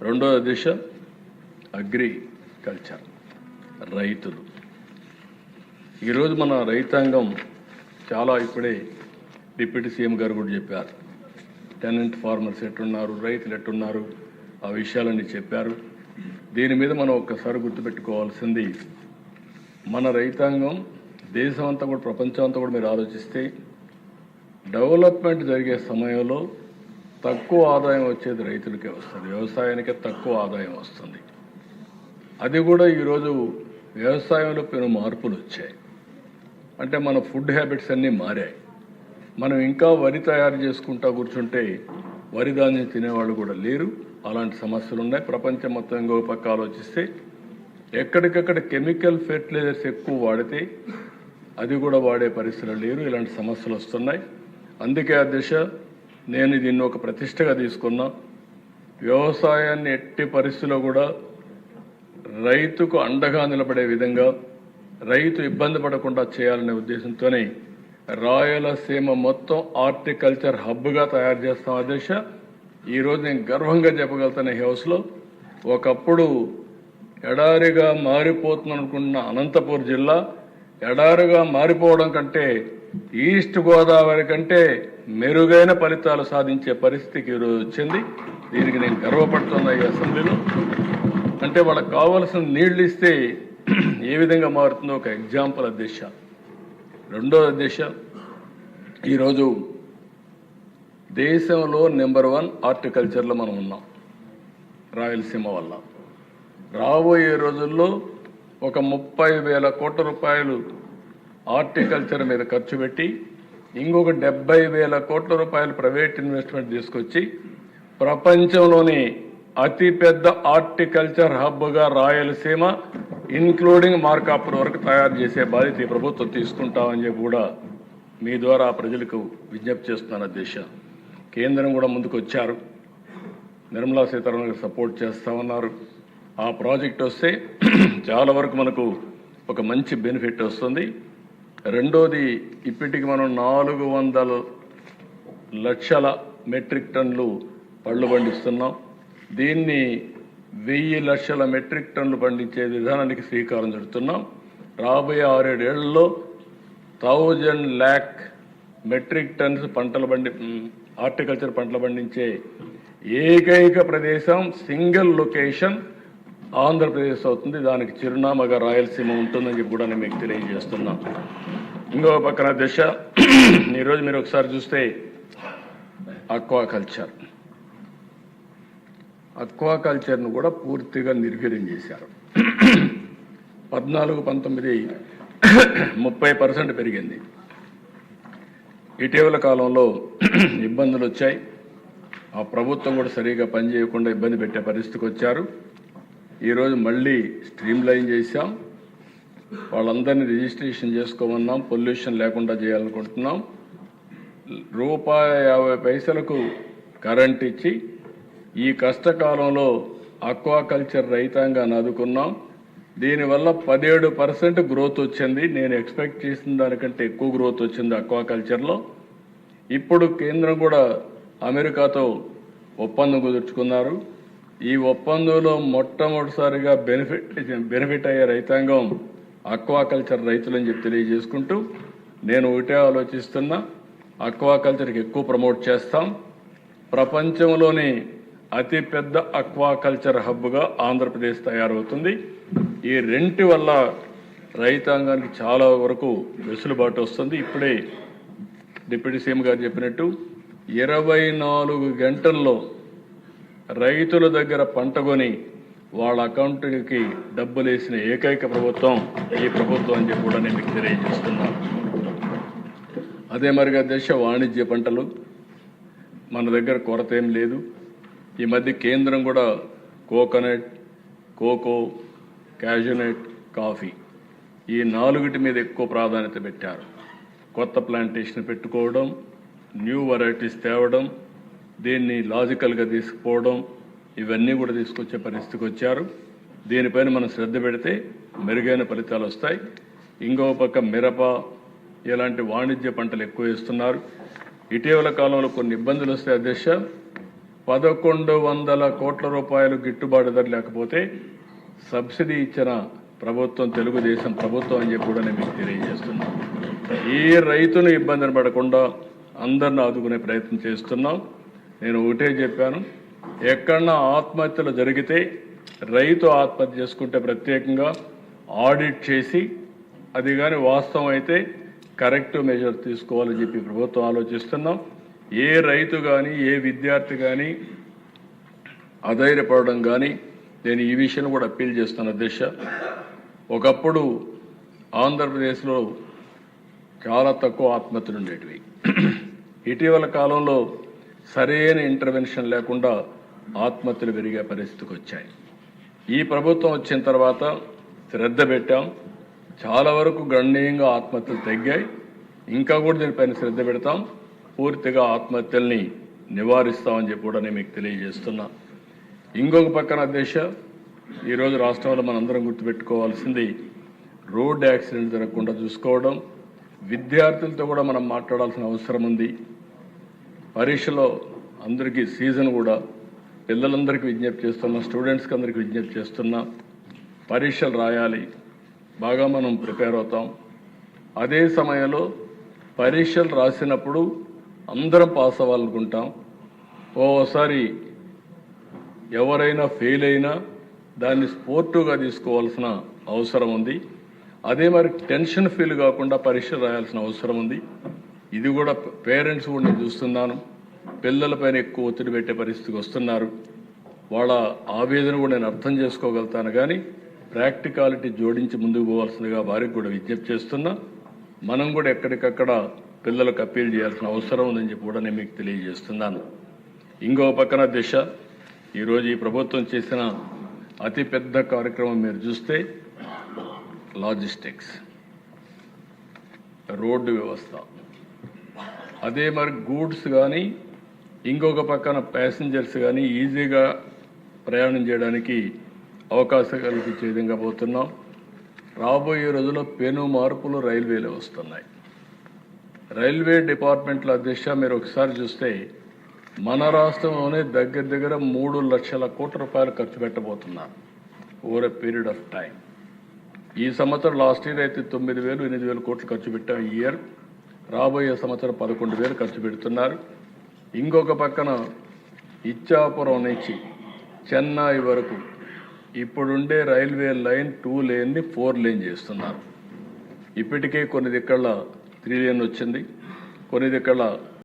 రెండవ దిశ అగ్రికల్చర్, రైతులు. ఈరోజు మన రైతాంగం చాలా ఇప్పుడే డిప్యూటీ సీఎం గారు కూడా చెప్పారు. టెనెంట్ ఫార్మర్స్ ఎట్టున్నారు, రైతులు ఎట్టున్నారు, ఆ విషయాలన్నీ చెప్పారు. దీని మీద మనం ఒక్కసారి గుర్తుపెట్టుకోవాల్సింది, మన రైతాంగం దేశం అంతా కూడా ప్రపంచం అంతా కూడా మీరు ఆలోచిస్తే డెవలప్మెంట్ జరిగే సమయంలో తక్కువ ఆదాయం వచ్చేది రైతులకే వస్తుంది, వ్యవసాయానికే తక్కువ ఆదాయం వస్తుంది. అది కూడా ఈరోజు వ్యవసాయంలో పెను మార్పులు వచ్చాయి. అంటే మన ఫుడ్ హ్యాబిట్స్ అన్నీ మారాయి. మనం ఇంకా వరి తయారు చేసుకుంటా కూర్చుంటే వరి ధాన్యం తినేవాళ్ళు కూడా లేరు. అలాంటి సమస్యలు ఉన్నాయి. ప్రపంచం మొత్తం ఇంకొక పక్క ఆలోచిస్తే ఎక్కడికక్కడ కెమికల్ ఫెర్టిలైజర్స్ ఎక్కువ వాడితే అది కూడా వాడే పరిస్థితులు లేరు. ఇలాంటి సమస్యలు వస్తున్నాయి. అందుకే ఆ దిశ నేను దీన్ని ఒక ప్రతిష్టగా తీసుకున్నా. వ్యవసాయాన్ని ఎట్టి పరిస్థితుల్లో కూడా రైతుకు అండగా నిలబడే విధంగా, రైతు ఇబ్బంది పడకుండా చేయాలనే ఉద్దేశంతోనే రాయలసీమ మొత్తం హార్టికల్చర్ హబ్గా తయారు చేస్తాం. ఆ దిశ ఈరోజు నేను గర్వంగా చెప్పగలుగుతాను. ఈ హౌస్లో ఒకప్పుడు ఎడారిగా మారిపోతుందనుకున్న అనంతపూర్ జిల్లా ఎడారిగా మారిపోవడం కంటే ఈస్ట్ గోదావరి కంటే మెరుగైన ఫలితాలు సాధించే పరిస్థితికి ఈరోజు వచ్చింది. దీనికి నేను గర్వపడుతున్నా. ఈ అసెంబ్లీలో అంటే వాళ్ళకి కావాల్సిన నీళ్లు ఇస్తే ఏ విధంగా మారుతుందో ఒక ఎగ్జాంపుల్ దిశ. రెండో దిశ, ఈరోజు దేశంలో నెంబర్ 1 హార్టికల్చర్లో మనం ఉన్నాం రాయలసీమ వల్ల. రాబోయే రోజుల్లో ఒక 30,000 కోట్ల రూపాయలు హార్టికల్చర్ మీద ఖర్చు పెట్టి ఇంకొక 70,000 కోట్ల రూపాయలు ప్రైవేట్ ఇన్వెస్ట్మెంట్ తీసుకొచ్చి ప్రపంచంలోని అతిపెద్ద హార్టికల్చర్ హబ్గా రాయలసీమ ఇన్క్లూడింగ్ మార్కాపురం వరకు తయారు చేసే బాధ్యత ఈ ప్రభుత్వం తీసుకుంటామని చెప్పి కూడా మీ ద్వారా ప్రజలకు విజ్ఞప్తి చేస్తున్న దిశ. కేంద్రం కూడా ముందుకు వచ్చారు. నిర్మలా సీతారామన్ సపోర్ట్ చేస్తామన్నారు. ఆ ప్రాజెక్ట్ వస్తే చాలా వరకు మనకు ఒక మంచి బెనిఫిట్ వస్తుంది. రెండోది, ఇప్పటికి మనం 400 లక్షల మెట్రిక్ టన్నులు పళ్ళు పండిస్తున్నాం. దీన్ని 1000 లక్షల మెట్రిక్ టన్నులు పండించే విధానానికి శ్రీకారం చుడుతున్నాం. రాబోయే 6-7 ఏళ్లలో 1000 lakh మెట్రిక్ టన్స్ హార్టికల్చర్ పంటలు పండించే ఏకైక ప్రదేశం, సింగిల్ లొకేషన్ ఆంధ్రప్రదేశ్ అవుతుంది. దానికి చిరునామాగా రాయలసీమ ఉంటుందని చెప్పి కూడా నేను మీకు తెలియజేస్తున్నా. ఇంకో పక్కన దిశ, ఈరోజు మీరు ఒకసారి చూస్తే అక్వాకల్చర్ను కూడా పూర్తిగా నిర్వీర్యం చేశారు. 14-19 30% పెరిగింది. ఇటీవల కాలంలో ఇబ్బందులు వచ్చాయి. ఆ ప్రభుత్వం కూడా సరిగా పనిచేయకుండా ఇబ్బంది పెట్టే పరిస్థితికి వచ్చారు. ఈరోజు మళ్ళీ స్ట్రీమ్ లైన్ చేశాం. వాళ్ళందరినీ రిజిస్ట్రేషన్ చేసుకోమన్నాం. పొల్యూషన్ లేకుండా చేయాలనుకుంటున్నాం. ₹50 కరెంట్ ఇచ్చి ఈ కష్టకాలంలో అక్వాకల్చర్ రైతాంగాన్ని ఆదుకున్నాం. దీనివల్ల 17% గ్రోత్ వచ్చింది. నేను ఎక్స్పెక్ట్ చేసిన దానికంటే ఎక్కువ గ్రోత్ వచ్చింది అక్వాకల్చర్లో. ఇప్పుడు కేంద్రం కూడా అమెరికాతో ఒప్పందం కుదుర్చుకున్నారు. ఈ ఒప్పందంలో మొట్టమొదటిసారిగా బెనిఫిట్ అయ్యే రైతాంగం అక్వాకల్చర్ రైతులని చెప్పి తెలియజేసుకుంటూ, నేను ఒకటే ఆలోచిస్తున్నా, అక్వాకల్చర్కి ఎక్కువ ప్రమోట్ చేస్తాం. ప్రపంచంలోని అతిపెద్ద అక్వాకల్చర్ హబ్గా ఆంధ్రప్రదేశ్ తయారవుతుంది. ఈ రెంటి వల్ల రైతాంగానికి చాలా వరకు వెసులుబాటు వస్తుంది. ఇప్పుడే డిప్యూటీ సీఎం గారు చెప్పినట్టు 24 గంటల్లో రైతుల దగ్గర పంట కొని వాళ్ళ అకౌంట్కి డబ్బులు వేసిన ఏకైక ప్రభుత్వం ఈ ప్రభుత్వం అని చెప్పి కూడా నేను మీకు తెలియజేస్తున్నాను. అదే మరిగా దేశ వాణిజ్య పంటలు మన దగ్గర కొరత ఏం లేదు. ఈ మధ్య కేంద్రం కూడా కోకోనట్, కోకో, క్యాజునట్, కాఫీ ఈ 4 మీద ఎక్కువ ప్రాధాన్యత పెట్టారు. కొత్త ప్లాంటేషన్ పెట్టుకోవడం, న్యూ వెరైటీస్ తేవడం, దీన్ని లాజికల్గా తీసుకుపోవడం, ఇవన్నీ కూడా తీసుకొచ్చే పరిస్థితికి వచ్చారు. దీనిపైన మనం శ్రద్ధ పెడితే మెరుగైన ఫలితాలు వస్తాయి. ఇంకో పక్క మిరప ఇలాంటి వాణిజ్య పంటలు ఎక్కువ వేస్తున్నారు. ఇటీవల కాలంలో కొన్ని ఇబ్బందులు వస్తే అధ్యక్ష 1100 కోట్ల రూపాయలు గిట్టుబాటు ధర లేకపోతే సబ్సిడీ ఇచ్చిన ప్రభుత్వం తెలుగుదేశం ప్రభుత్వం అని చెప్పి కూడా నేను మీకు తెలియజేస్తున్నాను. ఈ రైతును ఇబ్బందిని పడకుండా అందరిని ఆదుకునే ప్రయత్నం చేస్తున్నాం. నేను ఒకటే చెప్పాను, ఎక్కడన్నా ఆత్మహత్యలు జరిగితే రైతు ఆత్మహత్య చేసుకుంటే ప్రత్యేకంగా ఆడిట్ చేసి అది కానీ వాస్తవం అయితే కరెక్టివ్ మెజర్ తీసుకోవాలని చెప్పి ప్రభుత్వం ఆలోచిస్తున్నాం. ఏ రైతు కానీ ఏ విద్యార్థి కానీ అధైర్యపడడం కానీ నేను ఈ విషయం కూడా అప్పీల్ చేస్తున్న దిశ. ఒకప్పుడు ఆంధ్రప్రదేశ్లో చాలా తక్కువ ఆత్మహత్యలు ఉండేటివి. ఇటీవల కాలంలో సరైన ఇంటర్వెన్షన్ లేకుండా ఆత్మహత్యలు పెరిగే పరిస్థితికి వచ్చాయి. ఈ ప్రభుత్వం వచ్చిన తర్వాత శ్రద్ధ పెట్టాం, చాలా వరకు గణనీయంగా ఆత్మహత్యలు తగ్గాయి. ఇంకా కూడా దీనిపైన శ్రద్ధ పెడతాం, పూర్తిగా ఆత్మహత్యల్ని నివారిస్తామని చెప్పి కూడా నేను మీకు తెలియజేస్తున్నా. ఇంకొక పక్కన దేశ ఈరోజు రాష్ట్రంలో మనందరం గుర్తుపెట్టుకోవాల్సింది రోడ్ యాక్సిడెంట్ జరగకుండా చూసుకోవడం. విద్యార్థులతో కూడా మనం మాట్లాడాల్సిన అవసరం ఉంది. పరీక్షలో అందరికీ సీజన్ కూడా పిల్లలందరికీ విజ్ఞప్తి చేస్తున్నా, స్టూడెంట్స్కి అందరికీ విజ్ఞప్తి చేస్తున్నా, పరీక్షలు రాయాలి, బాగా మనం ప్రిపేర్ అవుతాం. అదే సమయంలో పరీక్షలు రాసినప్పుడు అందరం పాస్ అవ్వాలనుకుంటాం. ఓసారి ఎవరైనా ఫెయిల్ అయినా దాన్ని స్పోర్టివ్గా తీసుకోవాల్సిన అవసరం ఉంది. అదే మరి టెన్షన్ ఫీల్ కాకుండా పరీక్షలు రాయాల్సిన అవసరం ఉంది. ఇది కూడా పేరెంట్స్ కూడా నేను చూస్తున్నాను, పిల్లలపైన ఎక్కువ ఒత్తిడి పెట్టే పరిస్థితికి వస్తున్నారు. వాళ్ళ ఆవేదన కూడా నేను అర్థం చేసుకోగలుగుతాను, కానీ ప్రాక్టికాలిటీ జోడించి ముందుకు పోవాల్సిందిగా వారికి కూడా విజ్ఞప్తి చేస్తున్నా. మనం కూడా ఎక్కడికక్కడ పిల్లలకు అప్పీల్ చేయాల్సిన అవసరం ఉందని చెప్పి కూడా నేను మీకు తెలియజేస్తున్నాను. ఇంకో పక్కన దిశ ఈరోజు ఈ ప్రభుత్వం చేసిన అతిపెద్ద కార్యక్రమం మీరు చూస్తే లాజిస్టిక్స్, రోడ్డు వ్యవస్థ, అదే మరి గూడ్స్ కానీ ఇంకొక పక్కన ప్యాసింజర్స్ కానీ ఈజీగా ప్రయాణం చేయడానికి అవకాశం కల్పించే విధంగా పోతున్నాం. రాబోయే రోజుల్లో పెను మార్పులు రైల్వేలో వస్తున్నాయి. రైల్వే డిపార్ట్మెంట్ల దిశ మీరు ఒకసారి చూస్తే మన రాష్ట్రంలోనే దగ్గర 3 లక్షల కోట్ల రూపాయలు ఖర్చు పెట్టబోతున్నారు over a period of time. ఈ సంవత్సరం లాస్ట్ ఇయర్ అయితే 9,000, 8,000 కోట్లు ఖర్చు పెట్టాం. ఈ ఇయర్ రాబోయే సంవత్సరం 11,000 ఖర్చు పెడుతున్నారు. ఇంకొక పక్కన ఇచ్చాపురం నుంచి చెన్నై వరకు ఇప్పుడుండే రైల్వే లైన్ 2 లేన్ని 4 లేన్ చేస్తున్నారు. ఇప్పటికే కొన్ని దిక్కల 3 లేన్ వచ్చింది, కొన్ని దిక్కల